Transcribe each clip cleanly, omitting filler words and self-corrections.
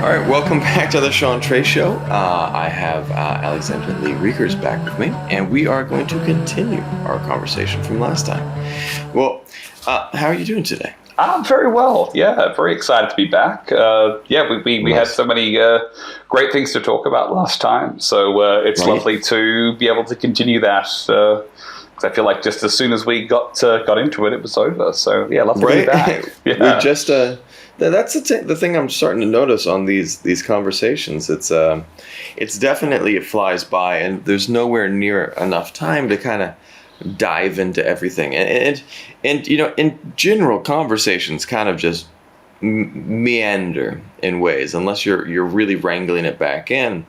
All right, welcome back to the Sean Trey Show. I have Alexander Lee-Rekers back with me, and we are going to continue our conversation from last time. Well, how are you doing today? I'm very well. Yeah, very excited to be back. We had so many great things to talk about last time, so it's lovely to be able to continue that. Because I feel like just as soon as we got into it, it was over. So yeah, lovely to be back. Yeah. We just that's the thing I'm starting to notice on these conversations. It's definitely, it flies by, and there's nowhere near enough time to kind of dive into everything. And you know, in general, conversations kind of just meander in ways, unless you're really wrangling it back in.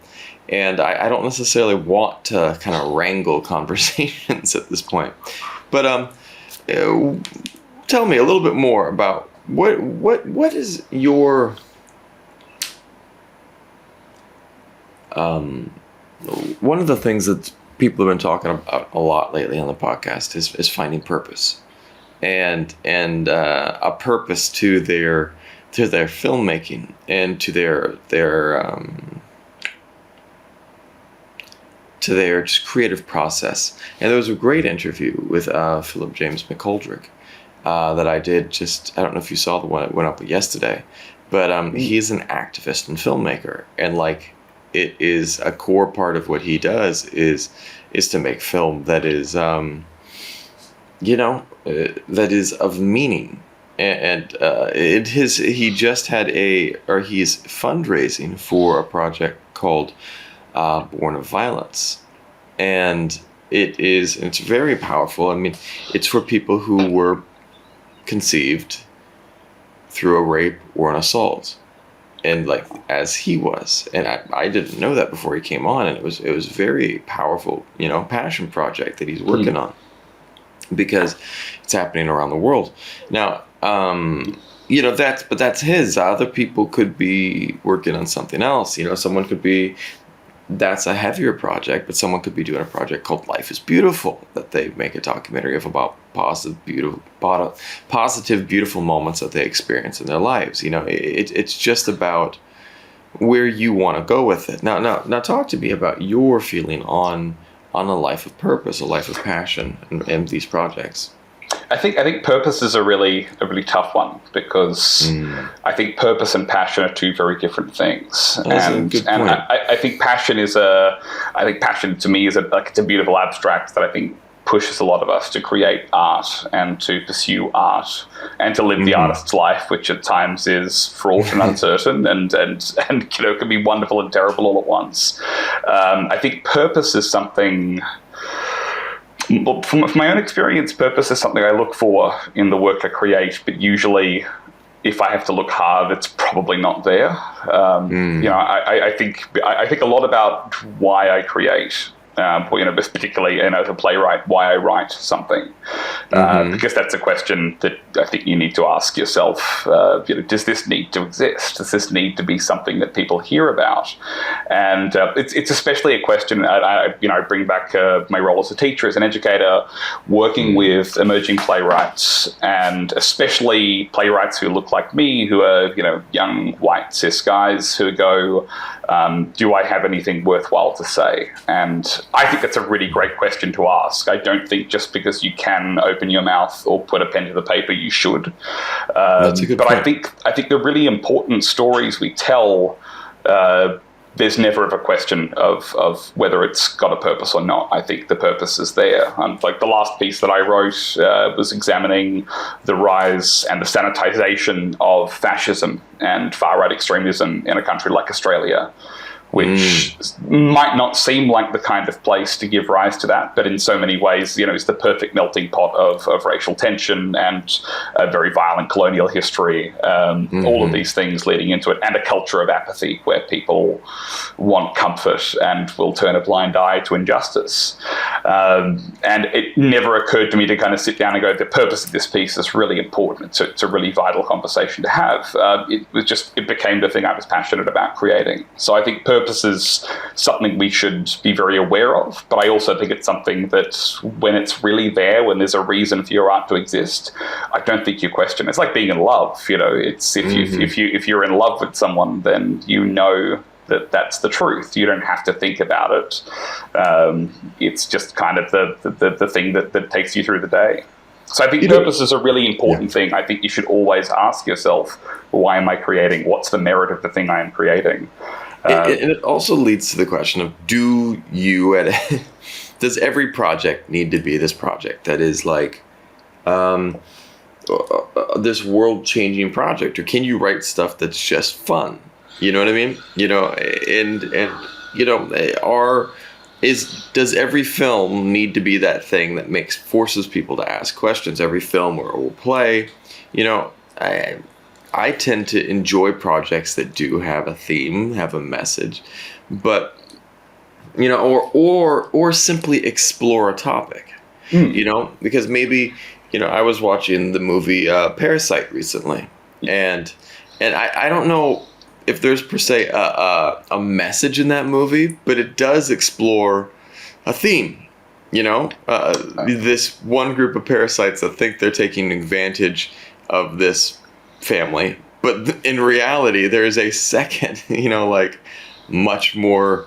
And I don't necessarily want to kind of wrangle conversations at this point. But tell me a little bit more about what is your one of the things that people have been talking about a lot lately on the podcast is finding purpose, and a purpose to their filmmaking and to their just creative process. And there was a great interview with Philip James McGoldrick that I did I don't know if you saw the one that went up yesterday, but he's an activist and filmmaker, and like it is a core part of what he does is to make film that is that is of meaning. And he's fundraising for a project called Born of Violence, and it's very powerful. I mean, it's for people who were conceived through a rape or an assault, and like as he was, and I didn't know that before he came on, and it was very powerful, passion project that he's working on, because it's happening around the world now. That's his. Other people could be working on something else. Someone could be. That's a heavier project, but someone could be doing a project called Life is Beautiful, that they make a documentary of about positive, beautiful moments that they experience in their lives. It's just about where you want to go with it. Now, talk to me about your feeling on a life of purpose, a life of passion, and these projects. I think purpose is a really tough one, because I think purpose and passion are two very different things. And I think passion to me is it's a beautiful abstract that I think pushes a lot of us to create art and to pursue art and to live the artist's life, which at times is fraught and uncertain and can be wonderful and terrible all at once. I think purpose is something. From my own experience, purpose is something I look for in the work I create, but usually, if I have to look hard, it's probably not there. I think a lot about why I create. Particularly, as a playwright, why I write something, because that's a question that I think you need to ask yourself. Does this need to exist? Does this need to be something that people hear about? And it's especially a question. I bring back my role as a teacher, as an educator, working with emerging playwrights, and especially playwrights who look like me, who are young white cis guys who go, do I have anything worthwhile to say? And I think that's a really great question to ask. I don't think just because you can open your mouth or put a pen to the paper, you should. That's a good point. I think the really important stories we tell, there's never a question of whether it's got a purpose or not. I think the purpose is there. Like the last piece that I wrote was examining the rise and the sanitization of fascism and far-right extremism in a country like Australia, which might not seem like the kind of place to give rise to that, but in so many ways, is the perfect melting pot of racial tension and a very violent colonial history, all of these things leading into it, and a culture of apathy where people want comfort and will turn a blind eye to injustice. And it never occurred to me to kind of sit down and go, the purpose of this piece is really important. It's a really vital conversation to have. It became the thing I was passionate about creating. So I think purpose is something we should be very aware of, but I also think it's something that when it's really there, when there's a reason for your art to exist, I don't think you question. It's like being in love. It's if you're in love with someone, then you know that that's the truth. You don't have to think about it. It's just kind of the thing that takes you through the day. So I think purpose is a really important thing. I think you should always ask yourself, why am I creating? What's the merit of the thing I am creating? And it also leads to the question of, does every project need to be this project that is like this world-changing project, or can you write stuff that's just fun? You know what I mean? Does every film need to be that thing that forces people to ask questions? Every film or play, I tend to enjoy projects that do have a theme, have a message, but or simply explore a topic, because maybe I was watching the movie Parasite recently, and I don't know if there's per se a message in that movie, but it does explore a theme. This one group of parasites that think they're taking advantage of this family, but in reality, there is a second, much more,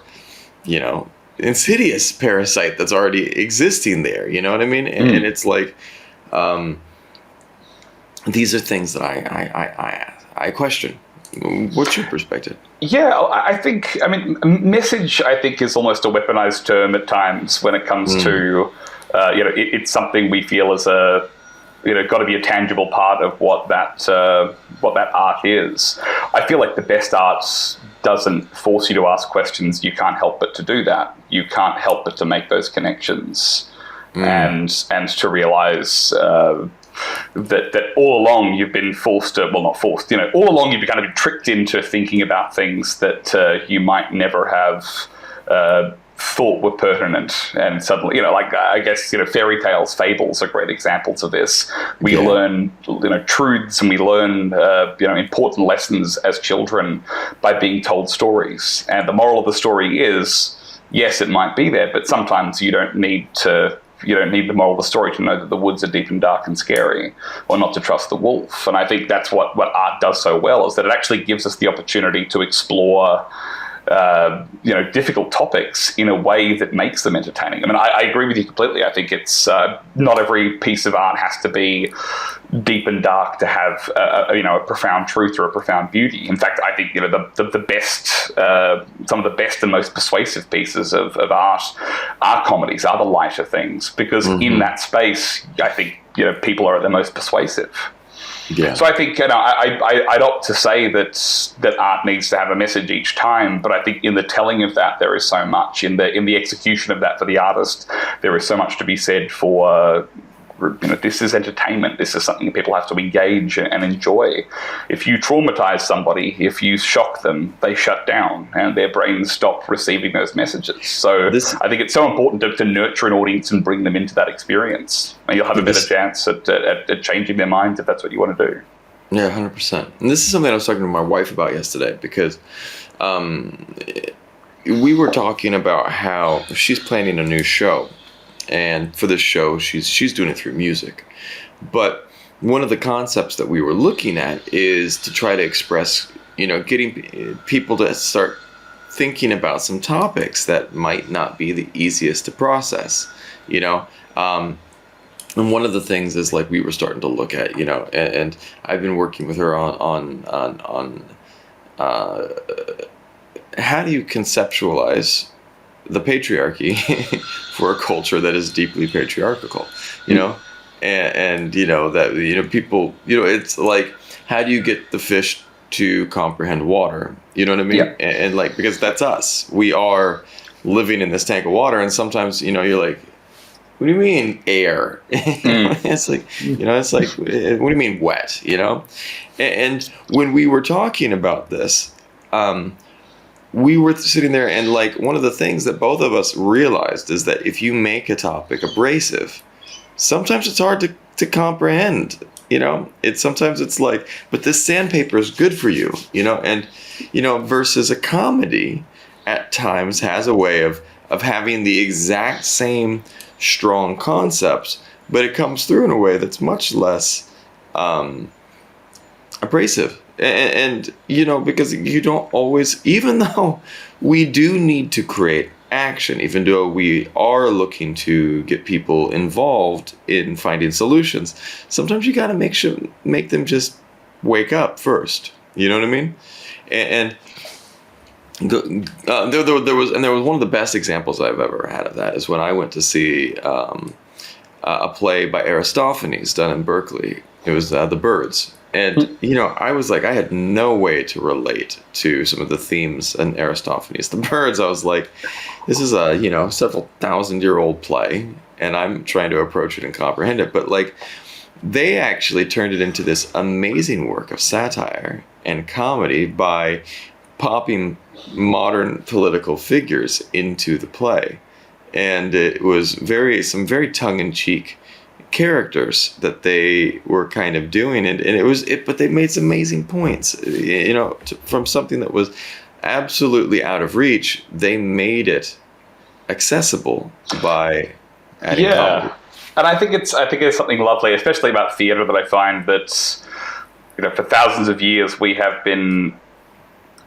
insidious parasite that's already existing there. You know what I mean? And it's like, these are things that I question. What's your perspective? Yeah, message, I think, is almost a weaponized term at times when it comes to, it's something we feel is got to be a tangible part of what that art is. I feel like the best art doesn't force you to ask questions. You can't help but to do that. You can't help but to make those connections and to realize that all along you've been all along you've kind of been tricked into thinking about things that you might never have thought were pertinent, and suddenly, I guess, fairy tales, fables are great examples of this. We learn, truths, and we learn, important lessons as children by being told stories. And the moral of the story is, yes, it might be there, but sometimes you don't need the moral of the story to know that the woods are deep and dark and scary, or not to trust the wolf. And I think that's what art does so well, is that it actually gives us the opportunity to explore difficult topics in a way that makes them entertaining. I agree with you completely. I think it's not every piece of art has to be deep and dark to have a profound truth or a profound beauty. In fact, I think the best, some of the best and most persuasive pieces of art are comedies, are the lighter things, because in that space, I think people are at their most persuasive. Yeah. So I think I'd opt to say that art needs to have a message each time, but I think in the telling of that there is so much, in the execution of that for the artist, there is so much to be said for. This is entertainment. This is something people have to engage and enjoy. If you traumatize somebody, if you shock them, they shut down and their brains stop receiving those messages. So I think it's so important to nurture an audience and bring them into that experience. And you'll have a better chance at changing their minds if that's what you want to do. Yeah, 100%. And this is something I was talking to my wife about yesterday, because we were talking about how she's planning a new show. And for this show, she's doing it through music. But one of the concepts that we were looking at is to try to express, getting people to start thinking about some topics that might not be the easiest to process, And one of the things is, like, we were starting to look at, and I've been working with her on how do you conceptualize the patriarchy for a culture that is deeply patriarchal, and that, people, it's like, how do you get the fish to comprehend water? You know what I mean? Yeah. And like, because that's us, we are living in this tank of water. And sometimes, you're like, what do you mean air? It's like, it's like, what do you mean wet? And when we were talking about this, we were sitting there, and like one of the things that both of us realized is that if you make a topic abrasive, sometimes it's hard to comprehend. Sometimes it's like, but this sandpaper is good for you, and versus a comedy at times has a way of having the exact same strong concepts, but it comes through in a way that's much less abrasive. And because you don't always, even though we do need to create action, even though we are looking to get people involved in finding solutions, sometimes you got to make them just wake up first. You know what I mean? And there was one of the best examples I've ever had of that is when I went to see a play by Aristophanes done in Berkeley. It was The Birds. And, I was like, I had no way to relate to some of the themes in Aristophanes. The Birds, I was like, this is a, several thousand-year-old play, and I'm trying to approach it and comprehend it. But, like, they actually turned it into this amazing work of satire and comedy by popping modern political figures into the play. And it was some very tongue-in-cheek characters that they were kind of doing, but they made some amazing points. From something that was absolutely out of reach, they made it accessible by adding comedy. And I think it's something lovely, especially about theatre, that I find that for thousands of years we have been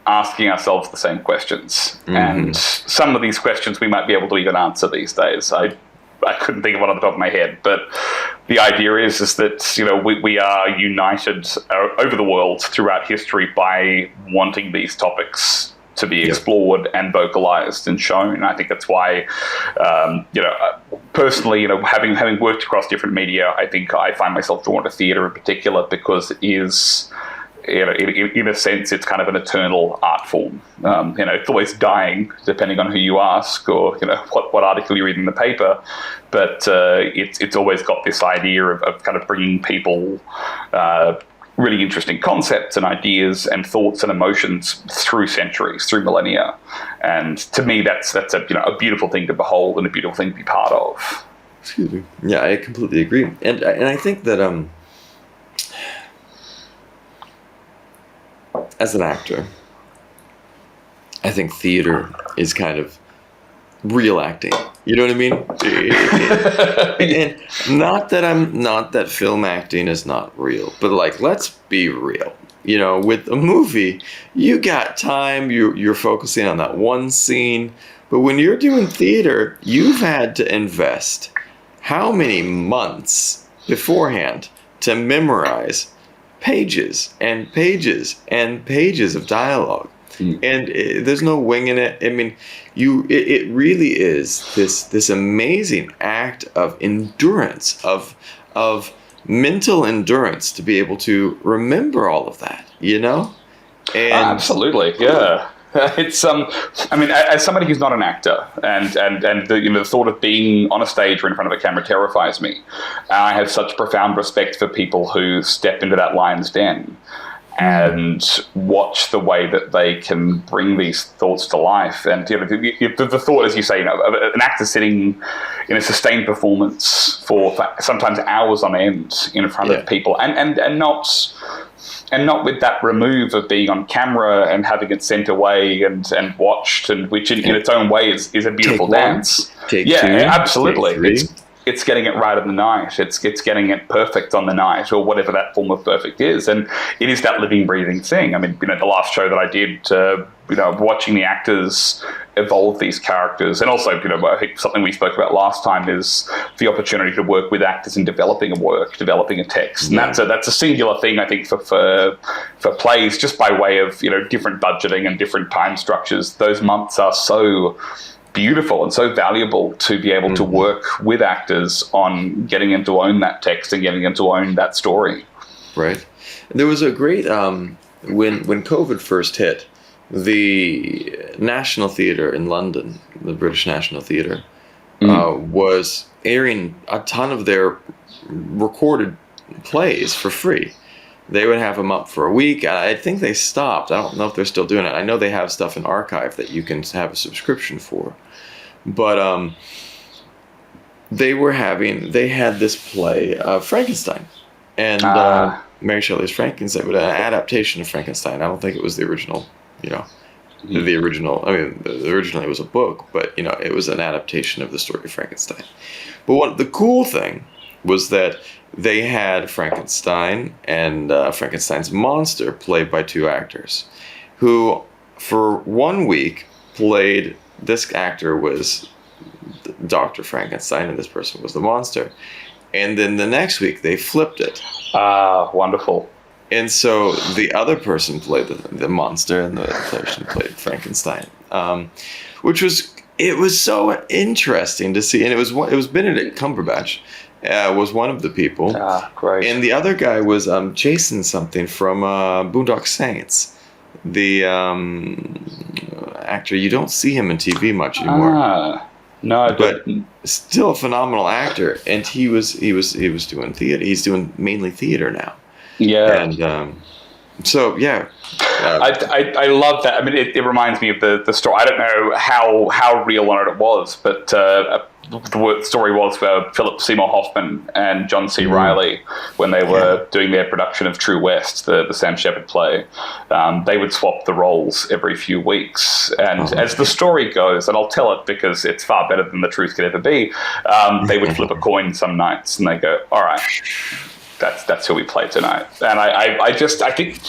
asking ourselves the same questions, and some of these questions we might be able to even answer these days. I couldn't think of one on the top of my head, but the idea is that we are united over the world throughout history by wanting these topics to be explored and vocalized and shown. I think that's why, personally, having worked across different media, I think I find myself drawn to theatre in particular because it is, in a sense, it's kind of an eternal art form. It's always dying, depending on who you ask or what article you read in the paper. But it's always got this idea of kind of bringing people really interesting concepts and ideas and thoughts and emotions through centuries, through millennia. And to me, that's a beautiful thing to behold and a beautiful thing to be part of. Excuse me. Yeah, I completely agree. And I think that as an actor, I think theater is kind of real acting. You know what I mean? And not that film acting is not real, but like, let's be real. With a movie, you got time, you're focusing on that one scene. But when you're doing theater, you've had to invest how many months beforehand to memorize pages and pages and pages of dialogue. And there's no winging it. I mean, it really is this amazing act of endurance, of mental endurance to be able to remember all of that, And absolutely, yeah. It's I mean, as somebody who's not an actor, and the thought of being on a stage or in front of a camera terrifies me. I have such profound respect for people who step into that lion's den and watch the way that they can bring these thoughts to life. And the thought, as you say, an actor sitting in a sustained performance for sometimes hours on end in front of people, and not with that remove of being on camera and having it sent away and watched, and which in its own way is a beautiful dance. Take two, absolutely. Take three. It's getting it right on the night. It's getting it perfect on the night, or whatever that form of perfect is. And it is that living, breathing thing. I mean, the last show that I did, watching the actors evolve these characters, and also, I think something we spoke about last time is the opportunity to work with actors in developing a text. And that's a singular thing, I think, for plays, just by way of, different budgeting and different time structures. Those months are so beautiful and so valuable to be able to work with actors on getting them to own that text and getting them to own that story. Right. There was a great, when COVID first hit, the National Theatre in London, the British National Theatre, was airing a ton of their recorded plays for free. they would have them up for a week. I think they stopped. I don't know if they're still doing it. I know they have stuff in archive that you can have a subscription for. But they had this play of Frankenstein. And Mary Shelley's Frankenstein, but an adaptation of Frankenstein. I don't think it was the original, the original. I mean, originally it was a book, but it was an adaptation of the story of Frankenstein. But the cool thing was that they had Frankenstein and Frankenstein's monster played by two actors, who for 1 week played. This actor was Dr. Frankenstein, and this person was the monster. And then the next week they flipped it. Wonderful. And so the other person played the monster, and the person played Frankenstein, which was so interesting to see. And it was Benedict Cumberbatch was one of the people. Great. And the other guy was Jason something from Boondock Saints. The actor, you don't see him in TV much anymore. No, but still a phenomenal actor, and he was doing theater. He's doing mainly theater now. Yeah, and so yeah, I love that. I mean, it reminds me of the story. I don't know how real on it was, but the story was Philip Seymour Hoffman and John C. Reilly, when they were doing their production of True West, the Sam Shepard play. They would swap the roles every few weeks, and as the story goes, and I'll tell it because it's far better than the truth could ever be, they would flip a coin some nights, and they go, all right, that's who we play tonight. And I think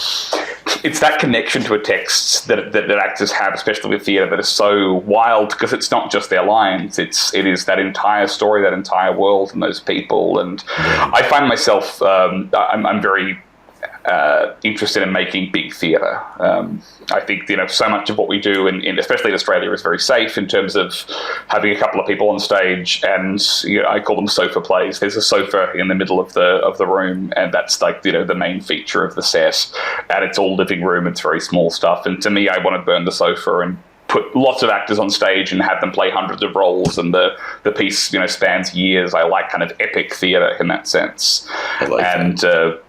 it's that connection to a text that actors have, especially with theatre, that is so wild, because it's not just their lines, it is that entire story, that entire world, and those people. And I find myself I'm very interested in making big theatre. I think so much of what we do, in especially in Australia, is very safe in terms of having a couple of people on stage, and I call them sofa plays. There's a sofa in the middle of the room, and that's like the main feature of the set, and it's all living room. It's very small stuff, and to me, I want to burn the sofa and put lots of actors on stage and have them play hundreds of roles, and the piece spans years. I like kind of epic theatre in that sense. I like that.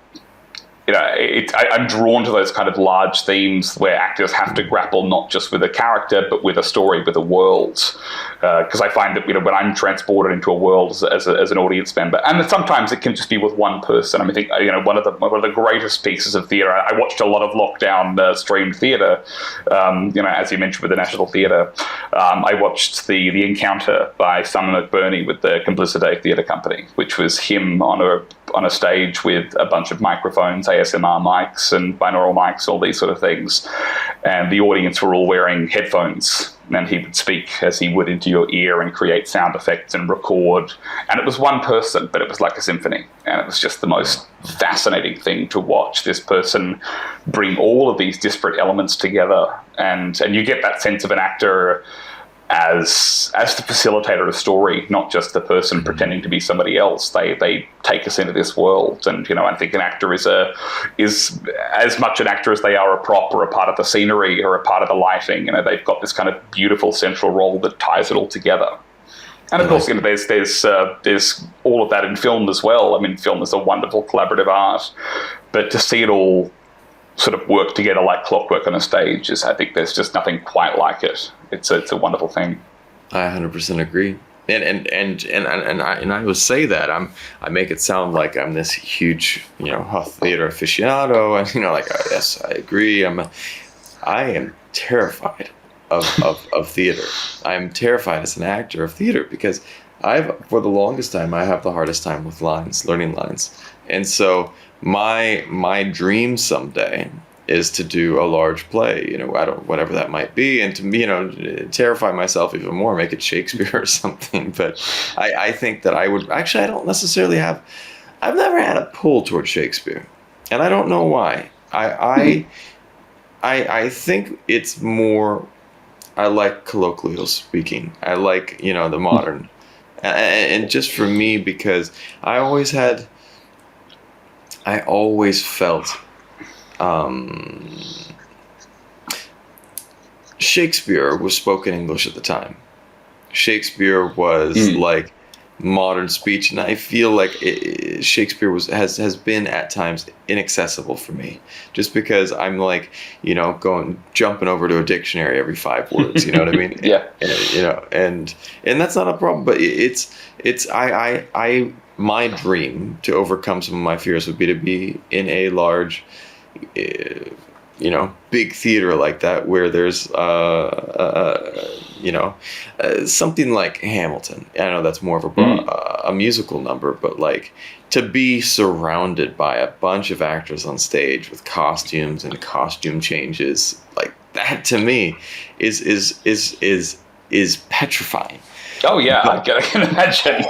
I'm drawn to those kind of large themes where actors have to grapple not just with a character, but with a story, with a world. Because I find that when I'm transported into a world as an audience member, and sometimes it can just be with one person. I think one of the greatest pieces of theatre. I watched a lot of lockdown streamed theatre. As you mentioned with the National Theatre, I watched the Encounter by Simon McBurney with the Complicité Theatre Company, which was him on a stage with a bunch of microphones, ASMR mics and binaural mics, all these sort of things. And the audience were all wearing headphones, and he would speak as he would into your ear and create sound effects and record. And it was one person, but it was like a symphony. And it was just the most fascinating thing to watch this person bring all of these disparate elements together. And you get that sense of an actor as the facilitator of a story, not just the person pretending to be somebody else. They take us into this world, and I think an actor is as much an actor as they are a prop or a part of the scenery or a part of the lighting. They've got this kind of beautiful central role that ties it all together. And of course, there's all of that in film as well. I mean, film is a wonderful collaborative art, but to see it all sort of work together like clockwork on a stage I think there's just nothing quite like it. It's a wonderful thing. I 100% agree. And I will say that I make it sound like I'm this huge theater aficionado, and yes, I agree. I am terrified of theater. I'm terrified as an actor of theater, because for the longest time I have the hardest time with learning lines, and so my dream someday is to do a large play, whatever that might be, and to terrify myself even more, make it Shakespeare or something. But I think that I would actually. I don't necessarily have. I've never had a pull towards Shakespeare, and I don't know why. I think it's more. I like colloquial speaking. I like the modern, and just for me, because I always felt Shakespeare was spoken English at the time. Shakespeare was like modern speech, and I feel like Shakespeare has been at times inaccessible for me, just because I'm like, jumping over to a dictionary every 5 words. You know what I mean? Yeah. And that's not a problem, but I my dream to overcome some of my fears would be to be in a large, big theater like that, where there's something like Hamilton. I know that's more of a musical number, but like to be surrounded by a bunch of actors on stage with costumes and costume changes, like that to me is petrifying. Oh yeah, I can imagine.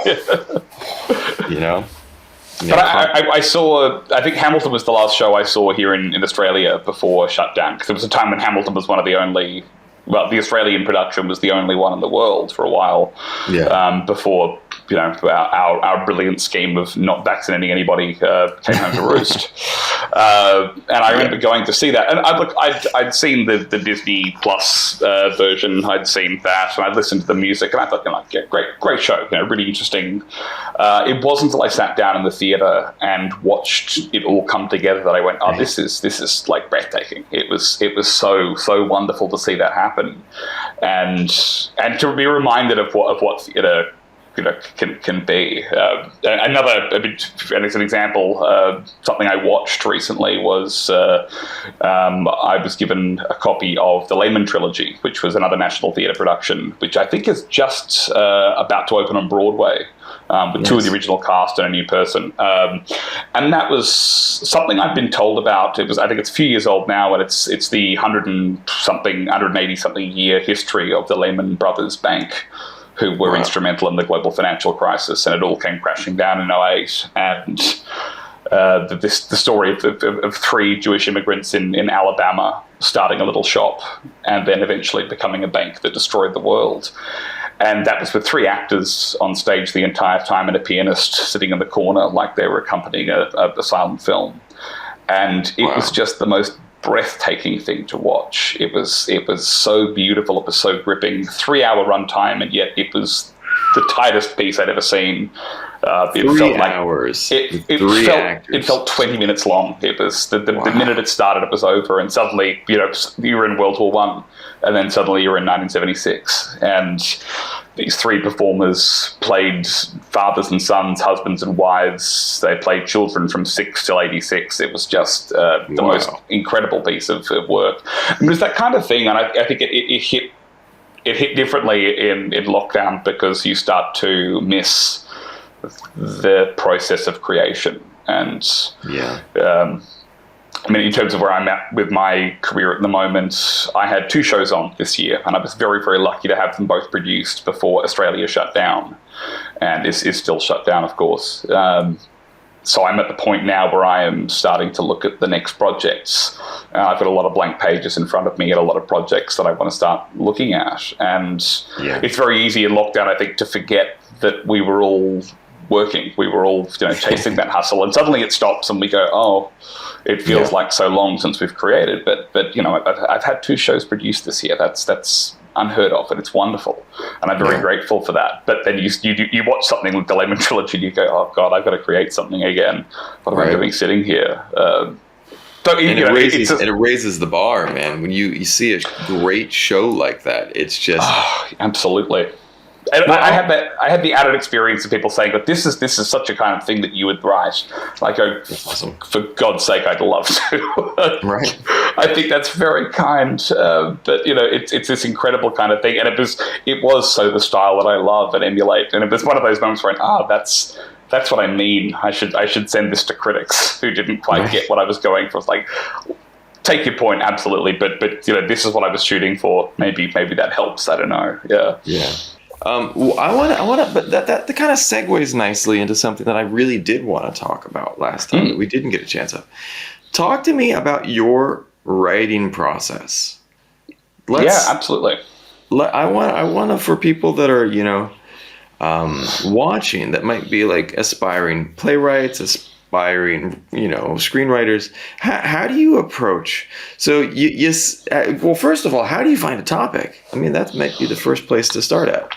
But I saw, I think Hamilton was the last show I saw here in Australia before shutdown, because there was a time when Hamilton was one of the only, the Australian production was the only one in the world for a while, before our brilliant scheme of not vaccinating anybody came home to roost. And I remember going to see that, and I'd seen the Disney Plus version. I'd seen that, and I'd listened to the music, and I thought, great show, really interesting. It wasn't until I sat down in the theater and watched it all come together that I went, oh, this is like breathtaking. It was so wonderful to see that happen, and to be reminded of what theater can be. And as an example, something I watched recently was I was given a copy of the Lehman Trilogy, which was another National Theatre production, which I think is just about to open on Broadway. With two of the original cast and a new person. And that was something I've been told about. I think it's a few years old now, and it's the 180-something year history of the Lehman Brothers Bank, who were instrumental in the global financial crisis, and it all came crashing down in '08. And the story of 3 Jewish immigrants in Alabama starting a little shop and then eventually becoming a bank that destroyed the world. And that was with 3 actors on stage the entire time and a pianist sitting in the corner like they were accompanying a silent film. And it was just the most breathtaking thing to watch. It was so beautiful. It was so gripping. 3-hour runtime, and yet it was the tightest piece I'd ever seen. It 3 hours. It felt 20 minutes long. It was the minute it started, it was over, and suddenly you were in World War I, and then suddenly you were in 1976, and these 3 performers played fathers and sons, husbands and wives. They played children from 6 till 86. It was just the most incredible piece of work. I mean, it was that kind of thing, and I think it hit differently in lockdown, because you start to miss the process of creation. And I mean, in terms of where I'm at with my career at the moment, I had 2 shows on this year, and I was very, very lucky to have them both produced before Australia shut down, and is still shut down, of course. So I'm at the point now where I am starting to look at the next projects. I've got a lot of blank pages in front of me and a lot of projects that I want to start looking at. And it's very easy in lockdown, I think, to forget that we were all working. We were all chasing that hustle. And suddenly it stops and we go, oh, it feels like so long since we've created. But I've had 2 shows produced this year. That's unheard of, and it's wonderful, and I'm very grateful for that. But then you watch something like the Lehman Trilogy and you go, oh God, I've got to create something again. What am I doing sitting here? It raises the bar, man. When you see a great show like that, it's just absolutely. And I had the added experience of people saying that this is such a kind of thing that you would write. Like, awesome. For God's sake, I'd love to. Right. I think that's very kind. But it's this incredible kind of thing, and it was so the style that I love and emulate. And it was one of those moments where that's what I mean. I should send this to critics who didn't quite get what I was going for. It's like, take your point, absolutely, but this is what I was shooting for. Maybe that helps. I don't know. Yeah. I want to, but that kind of segues nicely into something that I really did want to talk about last time that we didn't get a chance of. Talk to me about your writing process. Absolutely. I want to, for people that are, watching, that might be like aspiring playwrights, aspiring, screenwriters. How do you approach? So well, first of all, how do you find a topic? I mean, that might be the first place to start at.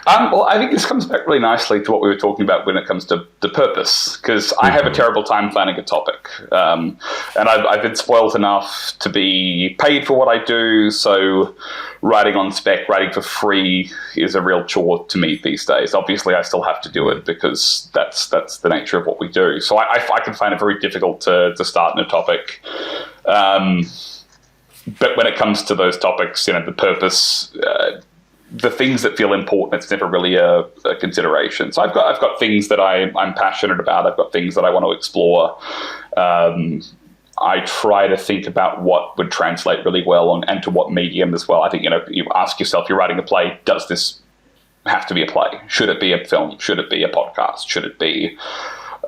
Well, I think this comes back really nicely to what we were talking about when it comes to the purpose, because I have a terrible time planning a topic. And I've been spoiled enough to be paid for what I do, so writing on spec, writing for free is a real chore to me these days. Obviously, I still have to do it because that's the nature of what we do. So I can find it very difficult to start in a topic. But when it comes to those topics, the purpose, the things that feel important, it's never really a consideration. So I've got things that I'm passionate about. I've got things that I want to explore. I try to think about what would translate really well and to what medium as well. I think, you ask yourself, you're writing a play, does this have to be a play? Should it be a film? Should it be a podcast? Should it be...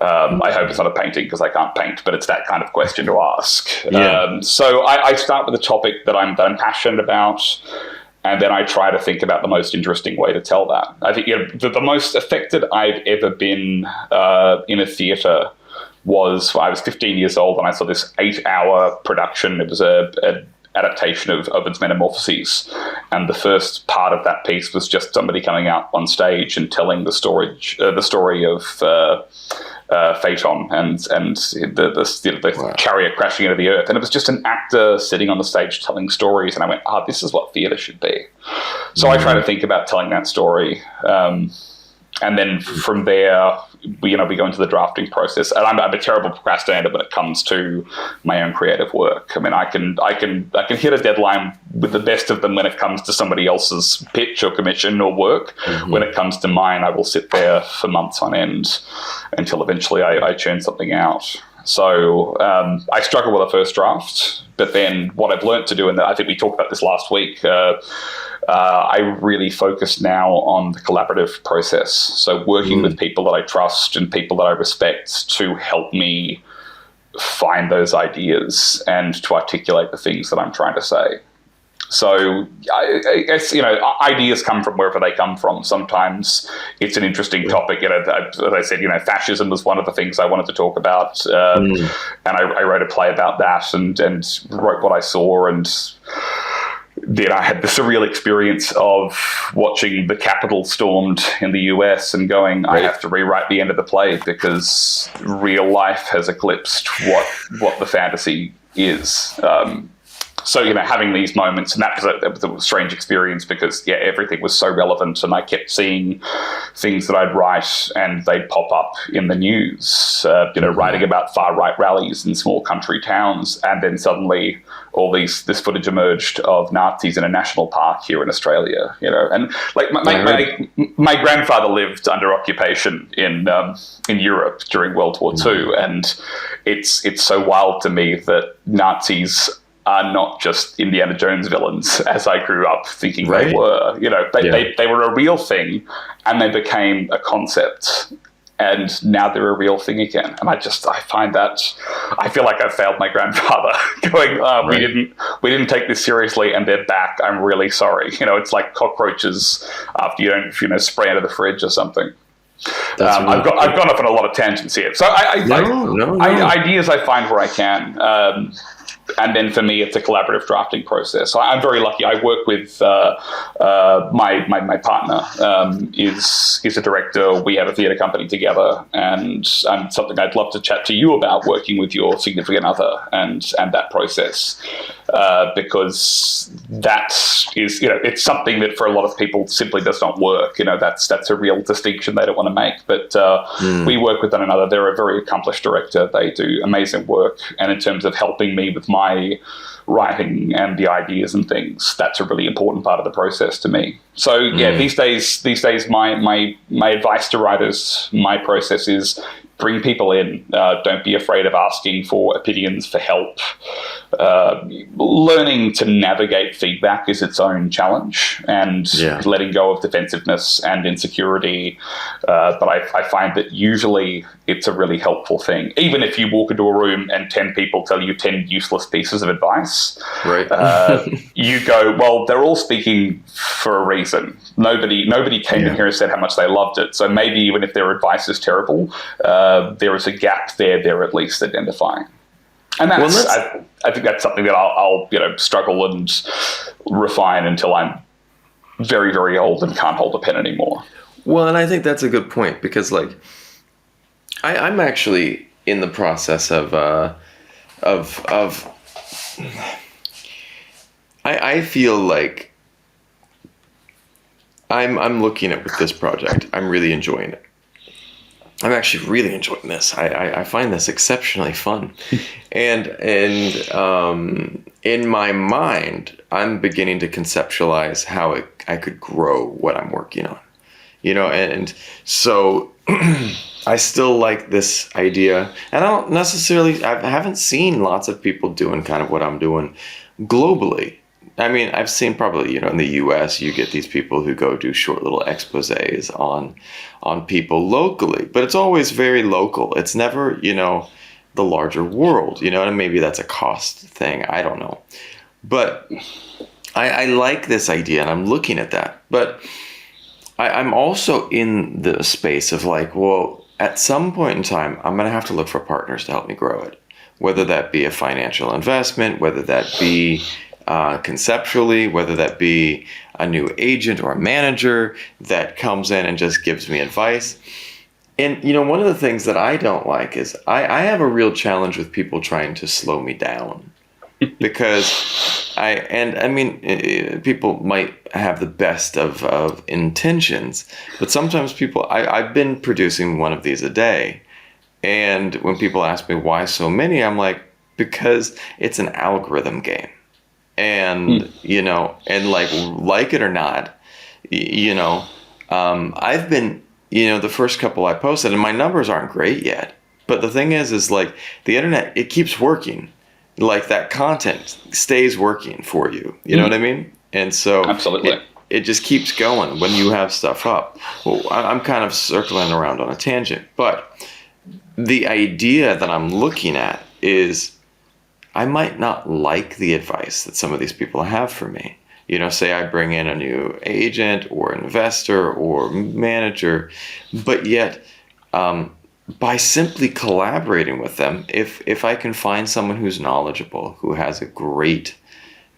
I hope it's not a painting because I can't paint, but it's that kind of question to ask. Yeah. So I start with a topic that I'm passionate about, and then I try to think about the most interesting way to tell that. I think the most affected I've ever been in a theatre was I was 15 years old and I saw this 8-hour production. It was an adaptation of Ovid's Metamorphoses, and the first part of that piece was just somebody coming out on stage and telling the story of Phaeton and the Wow. chariot crashing into the earth, and it was just an actor sitting on the stage telling stories, and I went, this is what theatre should be. So I try to think about telling that story, and then from there we go into the drafting process. And I'm a terrible procrastinator when it comes to my own creative work. I mean, I can hit a deadline with the best of them when it comes to somebody else's pitch or commission or work. Mm-hmm. When it comes to mine, I will sit there for months on end until eventually I churn something out. So I struggle with a first draft, but then what I've learned to do, and I think we talked about this last week, I really focus now on the collaborative process. So working with people that I trust and people that I respect to help me find those ideas and to articulate the things that I'm trying to say. So I guess, ideas come from wherever they come from. Sometimes it's an interesting topic. As I said, fascism was one of the things I wanted to talk about. And I wrote a play about that and wrote what I saw. And then I had the surreal experience of watching the Capitol stormed in the US and going, I have to rewrite the end of the play because real life has eclipsed what the fantasy is. So, having these moments, and that was a strange experience because, everything was so relevant, and I kept seeing things that I'd write and they'd pop up in the news, writing about far-right rallies in small country towns, and then suddenly this footage emerged of Nazis in a national park here in Australia, and like my grandfather lived under occupation in Europe during World War II, and it's so wild to me that Nazis are not just Indiana Jones villains, as I grew up thinking they were. They were a real thing, and they became a concept, and now they're a real thing again. And I find that I feel like I failed my grandfather. Going, we didn't take this seriously, and they're back. I'm really sorry. It's like cockroaches after you don't spray out of the fridge or something. I've gone off on a lot of tangents here. So ideas I find where I can. And then for me, it's a collaborative drafting process. So I'm very lucky. I work with my partner is a director. We have a theatre company together, and something I'd love to chat to you about, working with your significant other and that process, because that is it's something that for a lot of people simply does not work. That's a real distinction they don't want to make. But we work with one another. They're a very accomplished director. They do amazing work, and in terms of helping me with my writing and the ideas and things, that's a really important part of the process to me. So these days my advice to writers, my process is bring people in. Don't be afraid of asking for opinions, for help. Learning to navigate feedback is its own challenge, and letting go of defensiveness and insecurity. But I find that usually it's a really helpful thing. Even if you walk into a room and 10 people tell you 10 useless pieces of advice, you go, well, they're all speaking for a reason. Nobody came in here and said how much they loved it. So maybe even if their advice is terrible, there is a gap there they're at least identifying. And I think that's something that I'll struggle and refine until I'm very, very old and can't hold a pen anymore. Well, and I think that's a good point, because like I'm actually in the process of I feel like I'm looking at with this project. I'm really enjoying it. I'm actually really enjoying this. I find this exceptionally fun, and in my mind, I'm beginning to conceptualize how I could grow what I'm working on, and so I still like this idea, and I haven't seen lots of people doing kind of what I'm doing globally. I mean, I've seen probably, in the US, you get these people who go do short little exposés on people locally, but it's always very local. It's never, the larger world, and maybe that's a cost thing. I don't know. But I like this idea, and I'm looking at that. But I'm also in the space of like, well, at some point in time, I'm going to have to look for partners to help me grow it, whether that be a financial investment, whether that be conceptually, whether that be a new agent or a manager that comes in and just gives me advice. And, one of the things that I don't like is I have a real challenge with people trying to slow me down, because people might have the best of intentions, but sometimes I've been producing one of these a day. And when people ask me why so many, I'm like, because it's an algorithm game. And, and like it or not, I've been, the first couple I posted, and my numbers aren't great yet. But the thing is like the internet, it keeps working. Like that content stays working for you. You know what I mean? And so absolutely, it just keeps going when you have stuff up. Well, I'm kind of circling around on a tangent, but the idea that I'm looking at is, I might not like the advice that some of these people have for me. Say I bring in a new agent or investor or manager, but yet by simply collaborating with them, if I can find someone who's knowledgeable, who has a great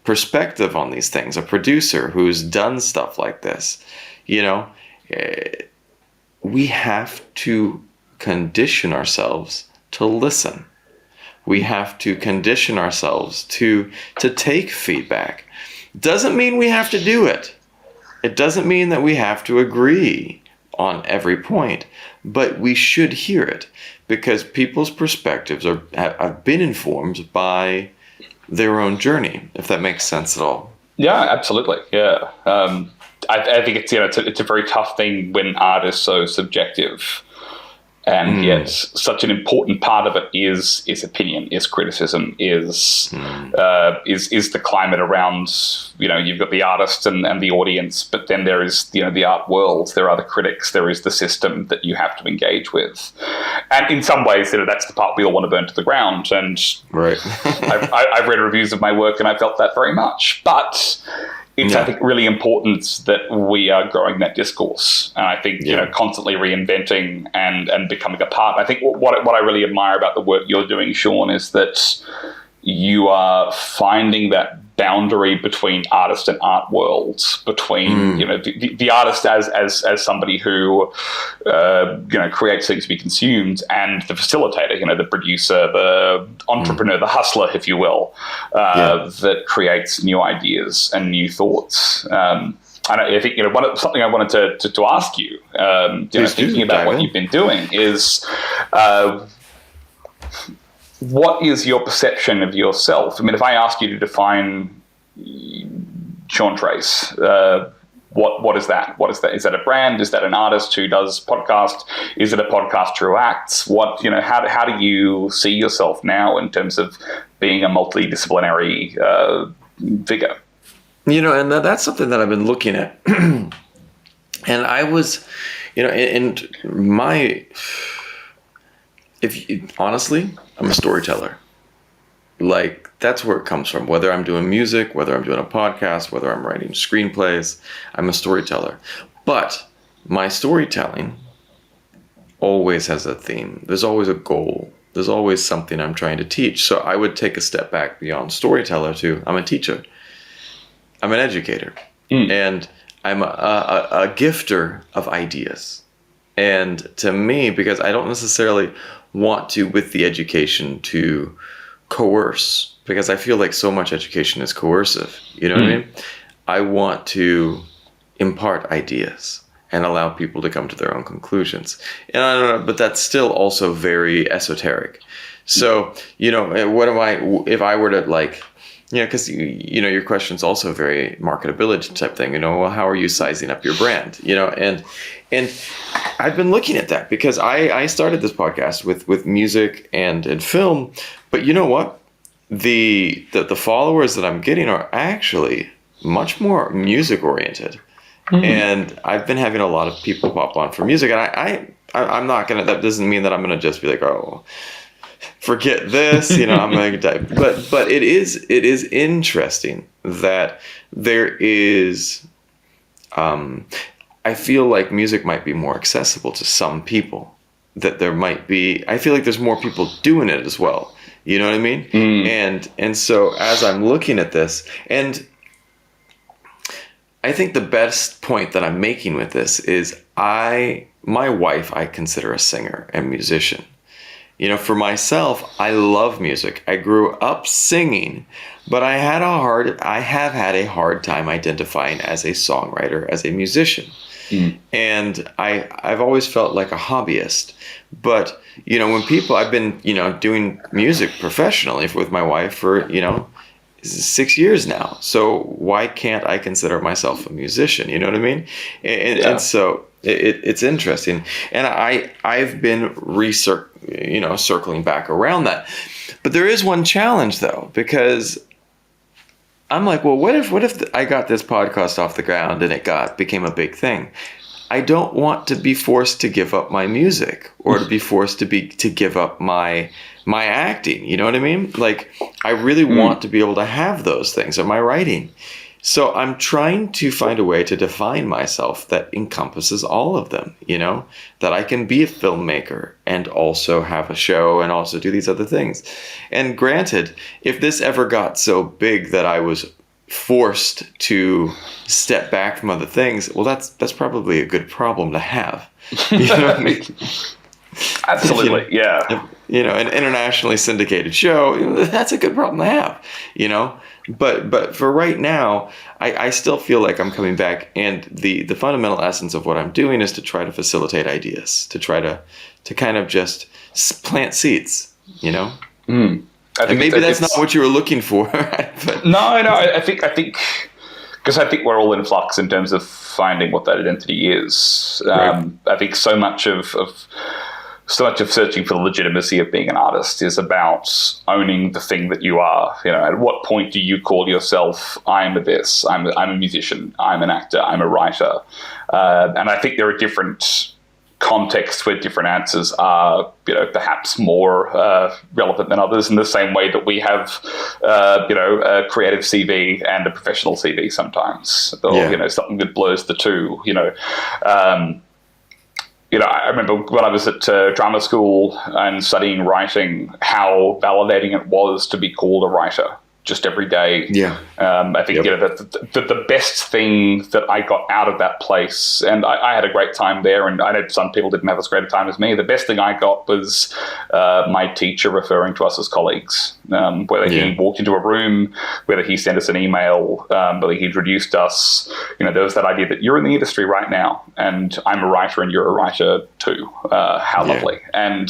perspective on these things, a producer who's done stuff like this, we have to condition ourselves to listen. We have to condition ourselves to take feedback. Doesn't mean we have to do it. It doesn't mean that we have to agree on every point, but we should hear it, because people's perspectives have been informed by their own journey, if that makes sense at all. Yeah, absolutely. Yeah. I think it's a very tough thing when art is so subjective. And yet, such an important part of it is opinion, is criticism, is the climate around. You've got the artist and the audience, but then there is the art world. There are the critics. There is the system that you have to engage with, and in some ways, that's the part we all want to burn to the ground. And right, I've read reviews of my work, and I felt that very much, but. It's, I think, really important that we are growing that discourse. And I think, constantly reinventing and becoming a part. I think what I really admire about the work you're doing, Sean, is that you are finding that boundary between artist and art worlds, between the artist as somebody who creates things to be consumed, and the facilitator, the producer, the entrepreneur, the hustler, if you will, that creates new ideas and new thoughts. And I think something I wanted to ask you, thinking about what you've been doing, is what is your perception of yourself? I mean, if I ask you to define Sean Trace, what is that? What is that? Is that a brand? Is that an artist who does podcast? Is it a podcaster who acts? How do you see yourself now in terms of being a multidisciplinary figure? And that's something that I've been looking at. And I was, honestly, I'm a storyteller. Like, that's where it comes from. Whether I'm doing music, whether I'm doing a podcast, whether I'm writing screenplays, I'm a storyteller. But my storytelling always has a theme. There's always a goal. There's always something I'm trying to teach. So I would take a step back beyond storyteller to, I'm a teacher. I'm an educator. And I'm a gifter of ideas. And to me, because I don't necessarily want to, with the education, to coerce, because I feel like so much education is coercive. You know what I mean? I want to impart ideas and allow people to come to their own conclusions. And I don't know, but that's still also very esoteric. So, you know, if I were to like, you know, because, you know, your question's also very marketability type thing, you know, well, how are you sizing up your brand, you know, and I've been looking at that because I started this podcast with music and film, but you know what? The followers that I'm getting are actually much more music oriented. And I've been having a lot of people pop on for music, and I'm not gonna. That doesn't mean that I'm gonna just be like, oh, forget this. You know, I'm gonna type. But it is interesting that there is. I feel like music might be more accessible to some people. That there might be. I feel like there's more people doing it as well. You know what I mean? And so as I'm looking at this, and I think the best point that I'm making with this is my wife, I consider a singer and musician. You know, for myself, I love music. I grew up singing, but I have had a hard time identifying as a songwriter, as a musician. And I've always felt like a hobbyist. But, you know, I've been, you know, doing music professionally with my wife for, you know, 6 years now. So why can't I consider myself a musician? You know what I mean? And so it's interesting. And I've been circling back around that. But there is one challenge though, because I'm like, well, what if I got this podcast off the ground and it became a big thing? I don't want to be forced to give up my music or to be forced to give up my acting. You know what I mean? Like, I really want to be able to have those things in my writing. So I'm trying to find a way to define myself that encompasses all of them, you know, that I can be a filmmaker and also have a show and also do these other things. And granted, if this ever got so big that I was forced to step back from other things, well, that's probably a good problem to have. You know what I mean? Absolutely, yeah. You know, an internationally syndicated show, that's a good problem to have, you know. But for right now, I still feel like I'm coming back, and the fundamental essence of what I'm doing is to try to facilitate ideas, to try to kind of just plant seeds, you know. And maybe that's not what you were looking for. But no. I think because I think we're all in flux in terms of finding what that identity is. Right. I think so much of searching for the legitimacy of being an artist is about owning the thing that you are. You know, at what point do you call yourself, I'm a this, I'm a musician, I'm an actor, I'm a writer? And I think there are different contexts where different answers are, you know, perhaps more relevant than others, in the same way that we have, a creative CV and a professional CV sometimes, or, you know, something that blurs the two, you know. I remember when I was at drama school and studying writing, how validating it was to be called a writer just every day. Yeah. I think the best thing that I got out of that place, and I had a great time there, and I know some people didn't have as great a time as me. The best thing I got was my teacher referring to us as colleagues, whether he walked into a room, whether he sent us an email, whether he introduced us. You know, there was that idea that you're in the industry right now, and I'm a writer and you're a writer too. How lovely. And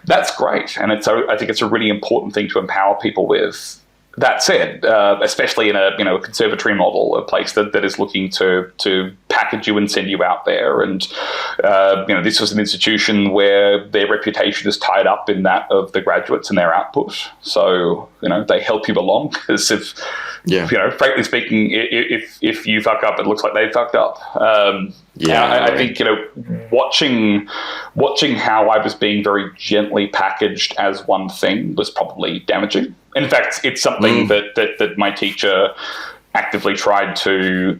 that's great. And I think it's a really important thing to empower people with. That said, especially in a conservatory model, a place that is looking to package you and send you out there, and this was an institution where their reputation is tied up in that of the graduates and their output. So they help you along, because frankly speaking, if you fuck up, it looks like they fucked up. I think watching how I was being very gently packaged as one thing was probably damaging. In fact, it's something that my teacher actively tried to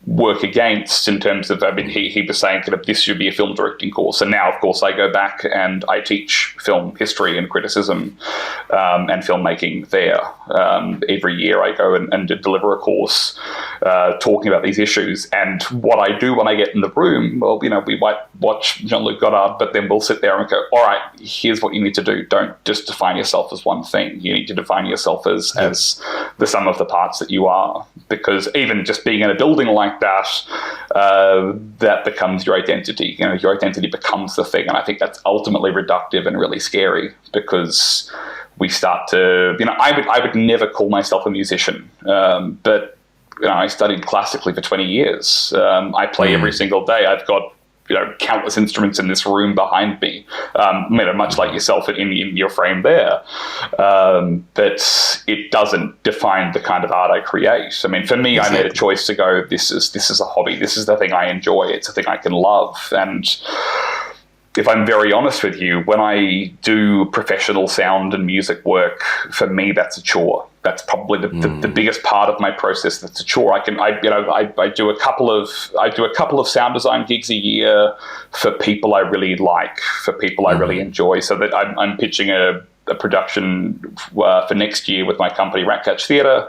work against in terms of, I mean, he was saying kind of this should be a film directing course. And now, of course, I go back and I teach film history and criticism and filmmaking there. Every year I go and deliver a course talking about these issues. And what I do when I get in the room, well, we might watch Jean-Luc Godard, but then we'll sit there and go, all right, here's what you need to do. Don't just define yourself as one thing. You need to define yourself as the sum of the parts that you are. Because even just being in a building like that, that becomes your identity. Your identity becomes the thing. And I think that's ultimately reductive and really scary, because we start to, I would never call myself a musician, but I studied classically for 20 years. I play every single day. I've got countless instruments in this room behind me, much like yourself in your frame there. But it doesn't define the kind of art I create. I mean, for me, exactly. I made a choice to go, this is a hobby. This is the thing I enjoy. It's a thing I can love. And if I'm very honest with you, when I do professional sound and music work, for me, that's a chore. That's probably the biggest part of my process. That's a chore. I do a couple of sound design gigs a year for people I really like, for people I really enjoy. So that I'm pitching a production for next year with my company Ratcatch Theatre,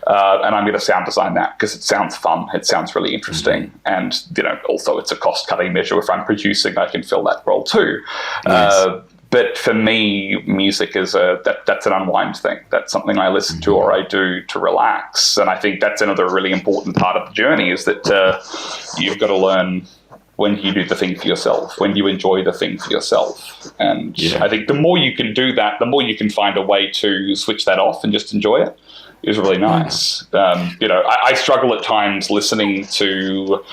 and I'm going to sound design that because it sounds fun. It sounds really interesting, and also it's a cost cutting measure. If I'm producing, I can fill that role too. Nice. But for me, music is that's an unwind thing. That's something I listen to or I do to relax. And I think that's another really important part of the journey, is that you've got to learn when you do the thing for yourself, when you enjoy the thing for yourself. And I think the more you can do that, the more you can find a way to switch that off and just enjoy it, is really nice. I struggle at times listening to...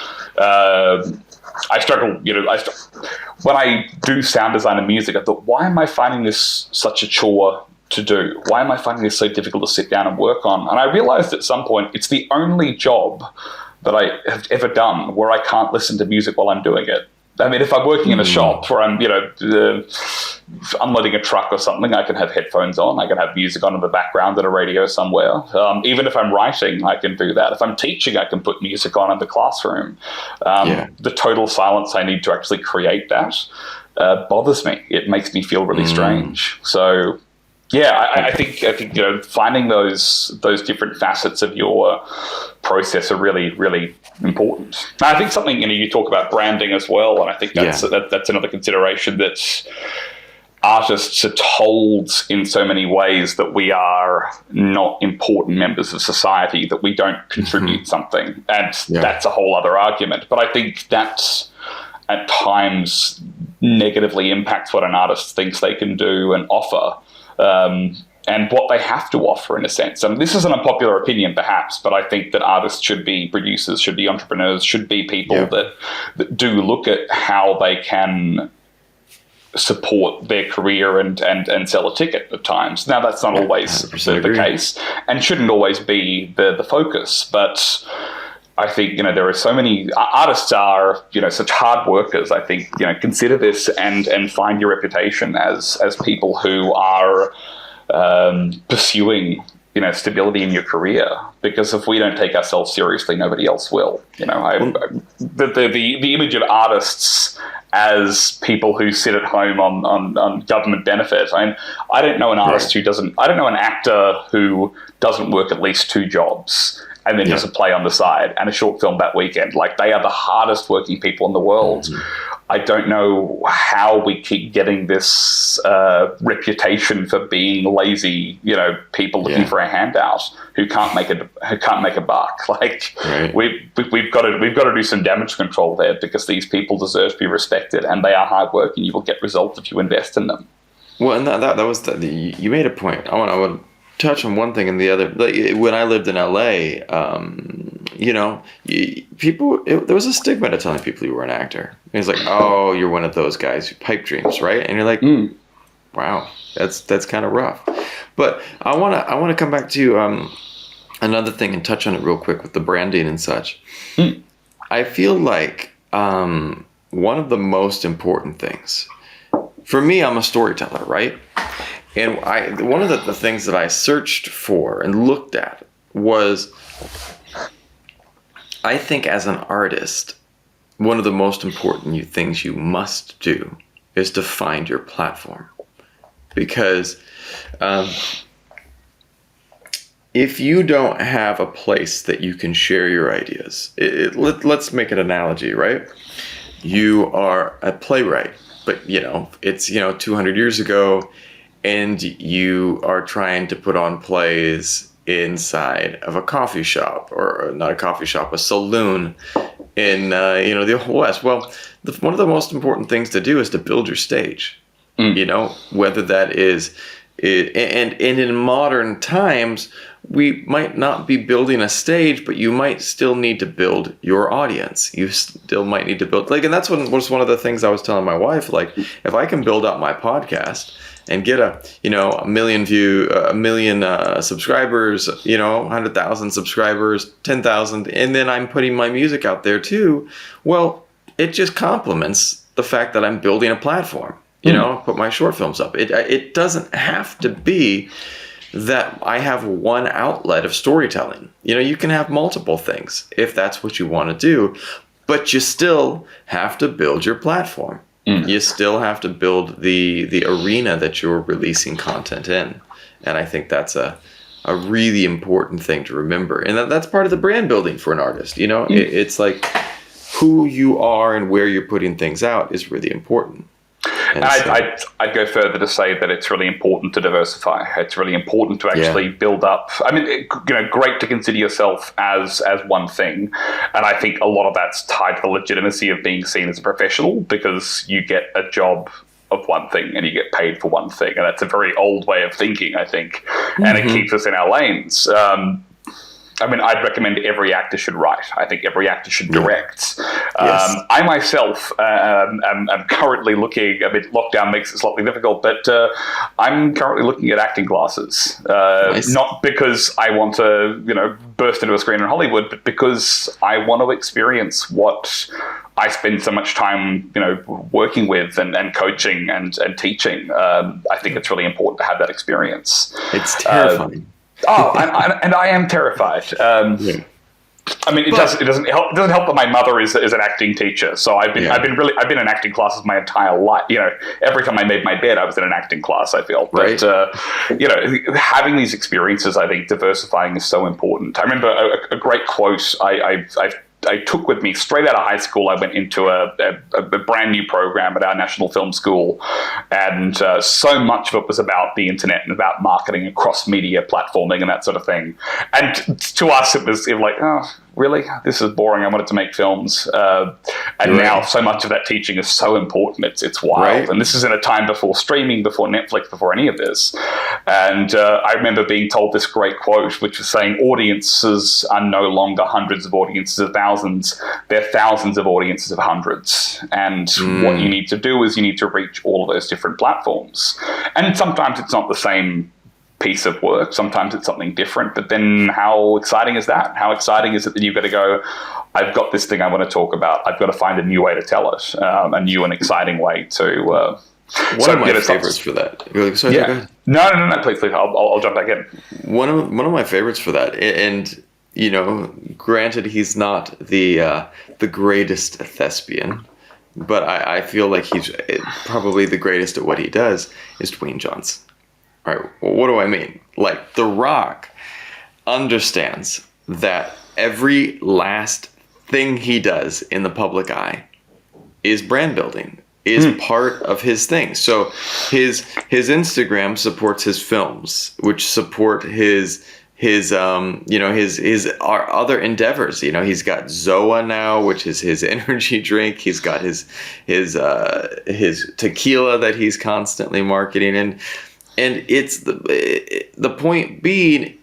when I do sound design and music, I thought, why am I finding this such a chore to do? Why am I finding this so difficult to sit down and work on? And I realized at some point, it's the only job that I have ever done where I can't listen to music while I'm doing it. I mean, if I'm working in a shop where I'm, unloading a truck or something, I can have headphones on. I can have music on in the background and a radio somewhere. Even if I'm writing, I can do that. If I'm teaching, I can put music on in the classroom. The total silence I need to actually create that bothers me. It makes me feel really strange. So, I think finding those different facets of your process are really, really important. And I think something, you talk about branding as well, and I think that's another consideration, that artists are told in so many ways that we are not important members of society, that we don't contribute something, and that's a whole other argument. But I think that at times negatively impacts what an artist thinks they can do and offer. And what they have to offer, in a sense. And this is an unpopular opinion, perhaps, but I think that artists should be producers, should be entrepreneurs, should be people that do look at how they can support their career and sell a ticket at times. Now, that's not always the case, and shouldn't always be the focus, but I think, there are so many artists are, such hard workers. I think, consider this and find your reputation as people who are pursuing, stability in your career. Because if we don't take ourselves seriously, nobody else will. The image of artists as people who sit at home on government benefit. I don't know an artist I don't know an actor who doesn't work at least 2 jobs and then does a play on the side and a short film that weekend. Like, they are the hardest working people in the world. I don't know how we keep getting this reputation for being lazy, people looking for a handout who can't make a buck. Like, we've got to do some damage control there, because these people deserve to be respected, and they are hard work, and you will get results if you invest in them. Well, and that was you made a point. I want to touch on one thing and the other. Like, when I lived in LA, there was a stigma to telling people you were an actor. It's like, oh, you're one of those guys who pipe dreams, right? And you're like, wow, that's kind of rough. But I wanna come back to another thing and touch on it real quick with the branding and such. I feel like one of the most important things for me, I'm a storyteller, right? And one of the things that I searched for and looked at was I think as an artist, one of the most important things you must do is to find your platform. Because if you don't have a place that you can share your ideas, let's make an analogy, right? You are a playwright, but it's 200 years ago, and you are trying to put on plays inside of a coffee shop, or not a coffee shop, a saloon in the Old West. Well, one of the most important things to do is to build your stage. Whether that is and in modern times, we might not be building a stage, but you might still need to build your audience. You still might need to build, and that's was one of the things I was telling my wife. Like, if I can build up my podcast and get a million subscribers, 100,000 subscribers, 10,000, and then I'm putting my music out there too. Well, it just complements the fact that I'm building a platform. Put my short films up. It doesn't have to be that I have one outlet of storytelling. You can have multiple things if that's what you want to do, but you still have to build your platform. You still have to build the arena that you're releasing content in. And I think that's a really important thing to remember. And that's part of the brand building for an artist. It's like who you are and where you're putting things out is really important. And I'd go further to say that it's really important to diversify. It's really important to actually build up. I mean, great to consider yourself as one thing. And I think a lot of that's tied to the legitimacy of being seen as a professional, because you get a job of one thing and you get paid for one thing. And that's a very old way of thinking, I think. And it keeps us in our lanes. I'd recommend every actor should write. I think every actor should direct. Yes. I myself am currently looking, lockdown makes it slightly difficult, but I'm currently looking at acting classes. Nice. Not because I want to, burst into a screen in Hollywood, but because I want to experience what I spend so much time, working with and coaching and teaching. I think it's really important to have that experience. It's terrifying. And I am terrified. It doesn't help that my mother is an acting teacher. So I've been in acting classes my entire life. Every time I made my bed, I was in an acting class, I feel. But having these experiences, I think diversifying is so important. I remember a great quote I took with me straight out of high school. I went into a brand new program at our National Film School, and so much of it was about the internet and about marketing and cross-media platforming and that sort of thing. And to us, it was like, oh, really? This is boring. I wanted to make films. Now so much of that teaching is so important. It's wild. Right. And this is in a time before streaming, before Netflix, before any of this. And I remember being told this great quote, which was saying, audiences are no longer hundreds of audiences of thousands. They're thousands of audiences of hundreds. And what you need to do is you need to reach all of those different platforms. And sometimes it's not the same piece of work. Sometimes it's something different. But then how exciting is that? How exciting is it that you've got to go, I've got this thing I want to talk about. I've got to find a new way to tell it, a new and exciting way to... One of my favorites for that. You're like, sorry, go ahead. No, please. I'll jump back in. One of my favorites for that, and granted, he's not the greatest thespian, but I feel like he's probably the greatest at what he does, is Dwayne Johnson. All right, well, what do I mean? Like, The Rock understands that every last thing he does in the public eye is brand building, is part of his thing. So his Instagram supports his films, which support his our other endeavors. He's got Zoa now, which is his energy drink. He's got his tequila that he's constantly marketing, and it's the point being,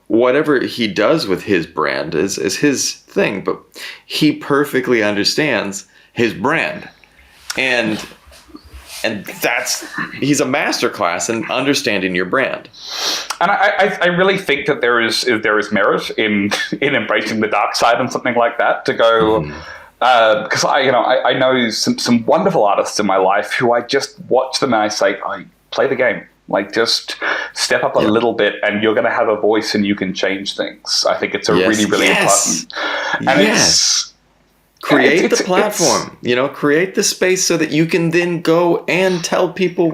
whatever he does with his brand is his thing, but he perfectly understands his brand, and he's a masterclass in understanding your brand. And I really think that there is merit in embracing the dark side and something like that, to go, because I know some wonderful artists in my life who I just watch them and I say, play the game. Like, just step up a little bit, and you're going to have a voice, and you can change things. I think it's a really, really important. And it's create the platform, create the space so that you can then go and tell people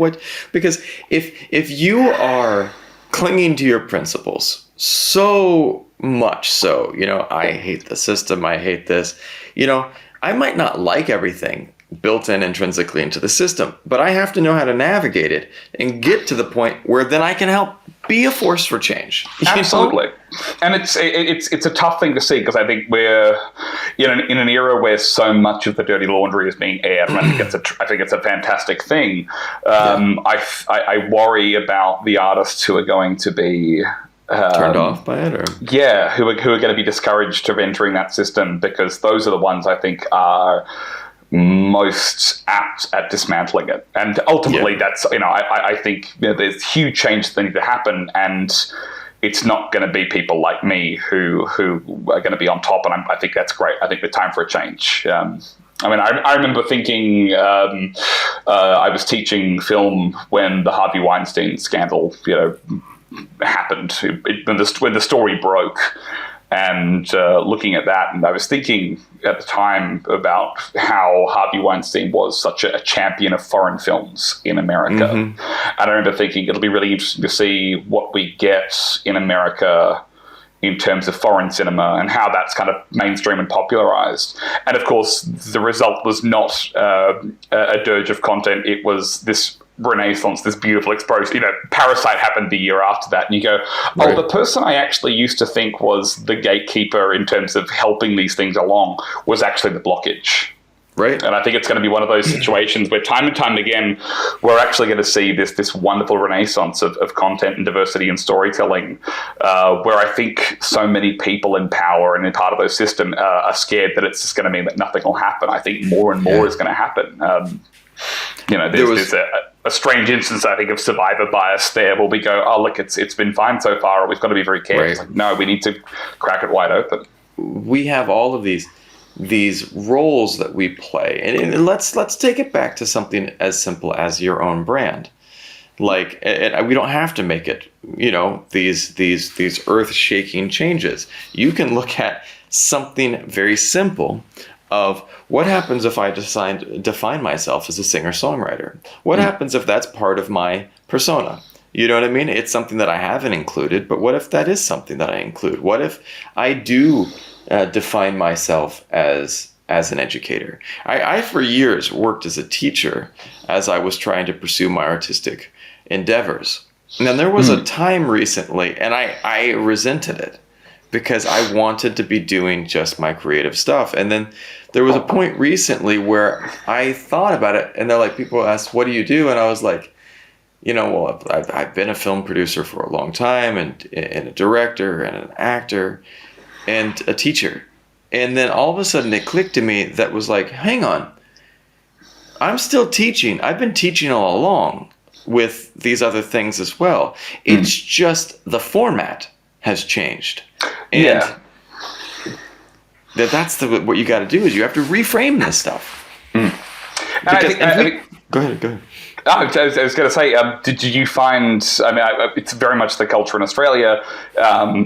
because if you are clinging to your principles so much so, I hate the system, I hate this, I might not like everything built in intrinsically into the system, but I have to know how to navigate it and get to the point where then I can help be a force for change. Absolutely. And it's a tough thing to see, because I think we're in an era where so much of the dirty laundry is being aired, and I think it's a fantastic thing. I worry about the artists who are going to be turned off by it, or who are going to be discouraged of entering that system, because those are the ones I think are most apt at dismantling it. And ultimately, that's I think there's huge change that need to happen, and it's not going to be people like me who are going to be on top. And I think that's great. I think the time for a change. I remember thinking, I was teaching film when the Harvey Weinstein scandal, happened, when the story broke. And looking at that, and I was thinking at the time about how Harvey Weinstein was such a champion of foreign films in America. And I remember thinking it'll be really interesting to see what we get in America in terms of foreign cinema and how that's kind of mainstream and popularized. And of course, the result was not a dirge of content. It was this renaissance, this beautiful explosion. Parasite happened the year after that, and you go, the person I actually used to think was the gatekeeper in terms of helping these things along was actually the blockage. Right. And I think it's going to be one of those situations where time and time again, we're actually going to see this wonderful renaissance of content and diversity and storytelling, where I think so many people in power and in part of those systems are scared that it's just going to mean that nothing will happen. I think more and more is going to happen. There's a strange instance, I think, of survivor bias there, where we go, look, it's been fine so far, or we've got to be very careful. Right. It's like, no, we need to crack it wide open. We have all of these roles that we play, and let's take it back to something as simple as your own brand. Like, and we don't have to make it, these earth-shaking changes. You can look at something very simple of what happens if I define myself as a singer-songwriter? What happens if that's part of my persona? You know what I mean? It's something that I haven't included, but what if that is something that I include? What if I do define myself as an educator? I for years worked as a teacher as I was trying to pursue my artistic endeavors. And then there was a time recently, and I resented it, because I wanted to be doing just my creative stuff. And then there was a point recently where I thought about it, and they're like, people asked, what do you do? And I was like, I've been a film producer for a long time, and a director, and an actor, and a teacher. And then all of a sudden it clicked to me that was like, hang on, I'm still teaching. I've been teaching all along with these other things as well. It's just the format has changed. And that's what you got to do, is you have to reframe this stuff. Because go ahead. I was going to say, did you find? It's very much the culture in Australia.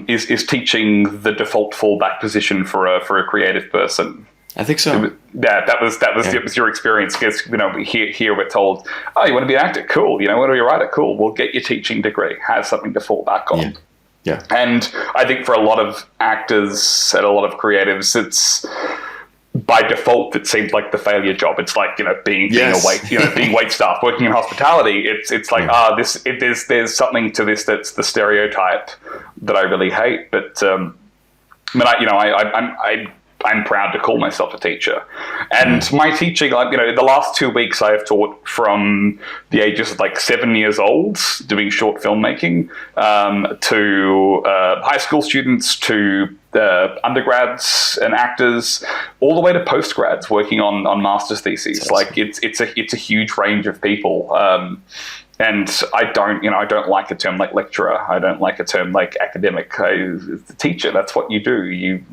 Is teaching the default fallback position for a creative person? I think so. That was your experience, because here we're told, you want to be an actor, cool. You want to be a writer, cool. We'll get your teaching degree. Have something to fall back on. Yeah. And I think for a lot of actors and a lot of creatives, it's by default, it seems like the failure job. It's like, being a wait, being wait staff, working in hospitality. It's like, there's something to this that's the stereotype that I really hate. But I'm proud to call myself a teacher, and my teaching, the last 2 weeks I have taught from the ages of 7 years old, doing short filmmaking, to high school students, to undergrads and actors, all the way to postgrads working on master's theses. Awesome. It's a huge range of people. And I don't like a term like lecturer. I don't like a term like academic. The teacher, that's what you do. You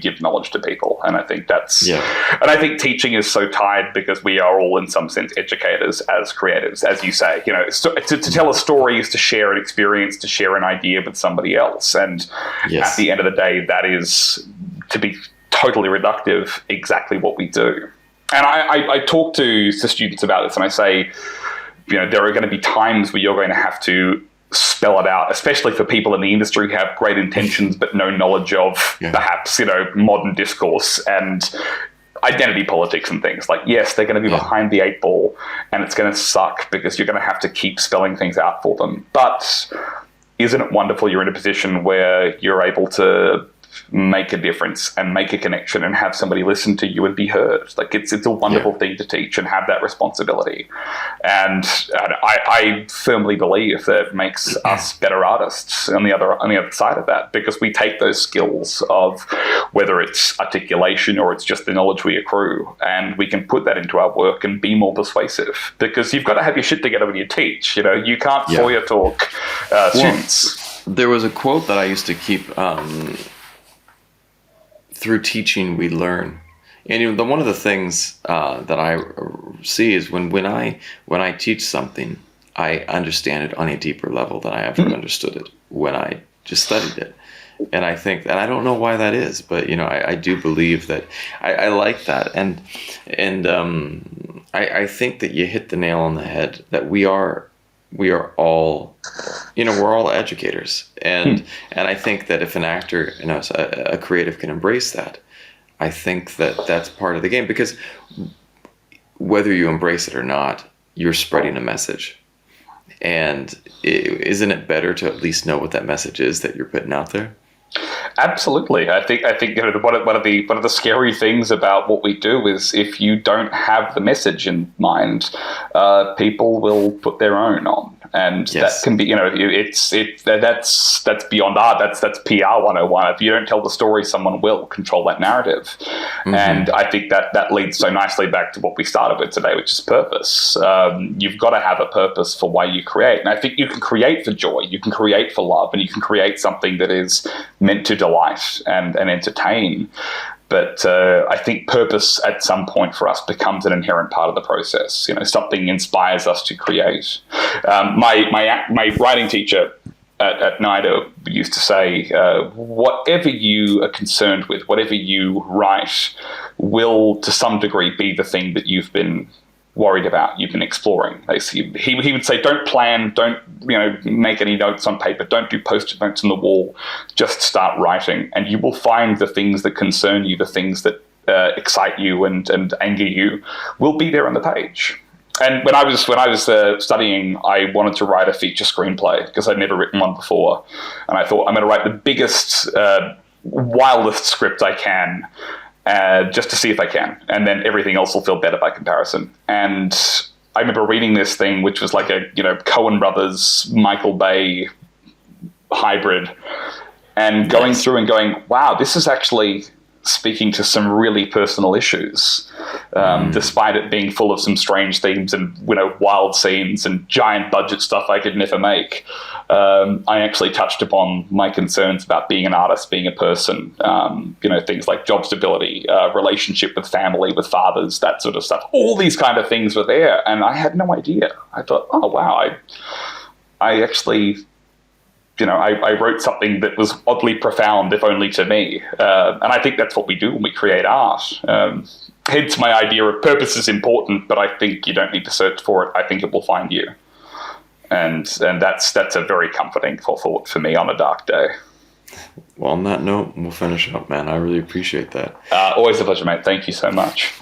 give knowledge to people. And I think and I think teaching is so tied because we are all in some sense educators as creators, as you say. To tell a story is to share an experience, to share an idea with somebody else. And at the end of the day, that is, to be totally reductive, exactly what we do. And I talk to students about this and I say, there are going to be times where you're going to have to spell it out, especially for people in the industry who have great intentions but no knowledge of perhaps, modern discourse and identity politics and things. Like, yes, they're going to be behind the 8 ball and it's going to suck because you're going to have to keep spelling things out for them. But isn't it wonderful you're in a position where you're able to make a difference and make a connection and have somebody listen to you and be heard? Like, it's a wonderful thing to teach and have that responsibility. And I firmly believe that it makes us better artists on the other side of that, because we take those skills of whether it's articulation or it's just the knowledge we accrue, and we can put that into our work and be more persuasive, because you've got to have your shit together when you teach. You can't foyer talk students. There was a quote that I used to keep, through teaching we learn. And one of the things that I see is when I teach something, I understand it on a deeper level than I ever understood it when I just studied it. And I think, and I don't know why that is, but I do believe that I like that, and I think that you hit the nail on the head, that we are all, we're all educators, and I think that if an actor, a creative can embrace that, I think that that's part of the game, because whether you embrace it or not, you're spreading a message, and isn't it better to at least know what that message is that you're putting out there? Absolutely. I think one of the scary things about what we do is if you don't have the message in mind, people will put their own on. And that can be, that's beyond art. That's PR 101. If you don't tell the story, someone will control that narrative. And I think that leads so nicely back to what we started with today, which is purpose. You've got to have a purpose for why you create. And I think you can create for joy, you can create for love, and you can create something that is meant to delight and entertain. But I think purpose at some point for us becomes an inherent part of the process. Something inspires us to create. My writing teacher at NIDA used to say, whatever you are concerned with, whatever you write, will to some degree be the thing that you've been worried about, you've been exploring. He would say, don't plan, don't make any notes on paper, don't do post-it notes on the wall, just start writing, and you will find the things that concern you, the things that excite you and anger you, will be there on the page. And when I was studying, I wanted to write a feature screenplay because I'd never written one before, and I thought, I'm going to write the biggest, wildest script I can, just to see if I can, and then everything else will feel better by comparison. And I remember reading this thing, which was like a Coen Brothers, Michael Bay hybrid, and going through and going, wow, this is actually speaking to some really personal issues, despite it being full of some strange themes and wild scenes and giant budget stuff I could never make. I actually touched upon my concerns about being an artist, being a person, things like job stability, relationship with family, with fathers, that sort of stuff. All these kind of things were there, and I had no idea. I thought, oh wow, I actually, I wrote something that was oddly profound, if only to me. And I think that's what we do when we create art. Hence my idea of purpose is important, but I think you don't need to search for it. I think it will find you. And that's a very comforting thought for me on a dark day. Well, on that note, we'll finish up, man. I really appreciate that. Always a pleasure, mate. Thank you so much.